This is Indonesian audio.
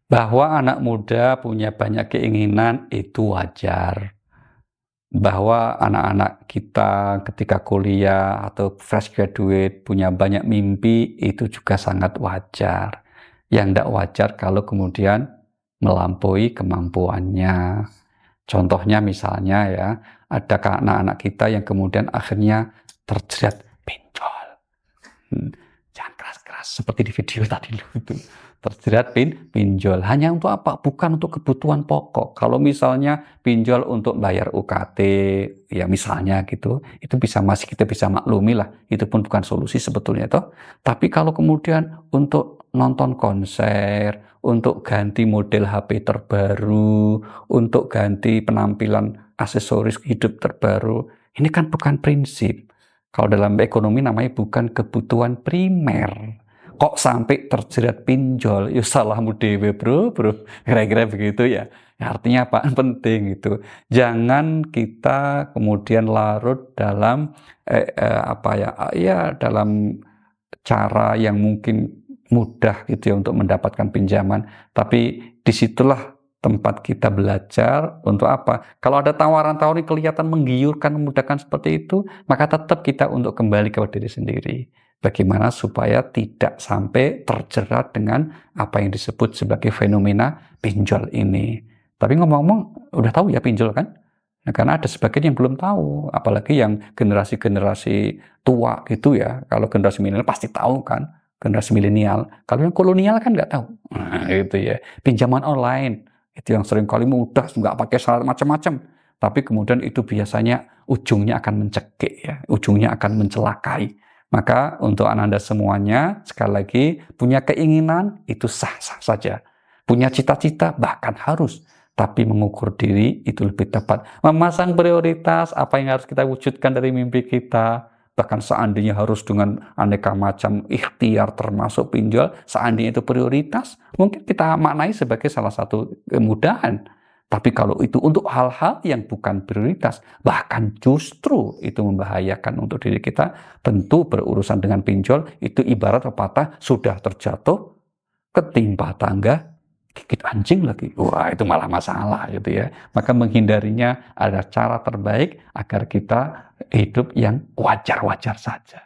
Bahwa anak muda punya banyak keinginan itu wajar. Bahwa anak-anak kita ketika kuliah atau fresh graduate punya banyak mimpi itu juga sangat wajar. Yang tidak wajar kalau kemudian melampaui kemampuannya. Contohnya misalnya ya, ada anak-anak kita yang kemudian akhirnya terjerat pinjol. Jangan keras-keras seperti di video tadi itu. Terjerat pinjol. Hanya untuk apa? Bukan untuk kebutuhan pokok. Kalau misalnya pinjol untuk bayar UKT, ya misalnya gitu, itu masih kita bisa maklumi lah. Itu pun bukan solusi sebetulnya toh. Tapi kalau kemudian untuk nonton konser, untuk ganti model HP terbaru, untuk ganti penampilan aksesoris hidup terbaru, ini kan bukan prinsip. Kalau dalam ekonomi namanya bukan kebutuhan primer. Kok sampai terjerat pinjol? Ya salahmu dewe bro. Kira-kira begitu ya. Artinya apa? Penting itu. Jangan kita kemudian larut dalam dalam cara yang mungkin mudah gitu ya untuk mendapatkan pinjaman. Tapi disitulah tempat kita belajar untuk apa? Kalau ada tawaran-tawaran kelihatan menggiurkan, memudahkan seperti itu, maka tetap kita untuk kembali kepada diri sendiri. Bagaimana supaya tidak sampai terjerat dengan apa yang disebut sebagai fenomena pinjol ini. Tapi ngomong-ngomong, udah tahu ya pinjol kan? Nah, karena ada sebagian yang belum tahu, apalagi yang generasi-generasi tua gitu ya. Kalau generasi milenial pasti tahu kan, generasi milenial. Kalau yang kolonial kan nggak tahu. Nah, itu ya. Pinjaman online itu yang sering kali mudah, nggak pakai syarat macam-macam. Tapi kemudian itu biasanya ujungnya akan mencekik ya, ujungnya akan mencelakai. Maka untuk Anda semuanya, sekali lagi, punya keinginan itu sah-sah saja. Punya cita-cita bahkan harus. Tapi mengukur diri itu lebih tepat. Memasang prioritas apa yang harus kita wujudkan dari mimpi kita. Bahkan seandainya harus dengan aneka macam ikhtiar termasuk pinjol, seandainya itu prioritas, mungkin kita maknai sebagai salah satu kemudahan. Tapi kalau itu untuk hal-hal yang bukan prioritas, bahkan justru itu membahayakan untuk diri kita, tentu berurusan dengan pinjol, itu ibarat pepatah sudah terjatuh, ketimpa tangga, gigit anjing lagi. Wah, itu malah masalah gitu ya. Maka menghindarinya ada cara terbaik agar kita hidup yang wajar-wajar saja.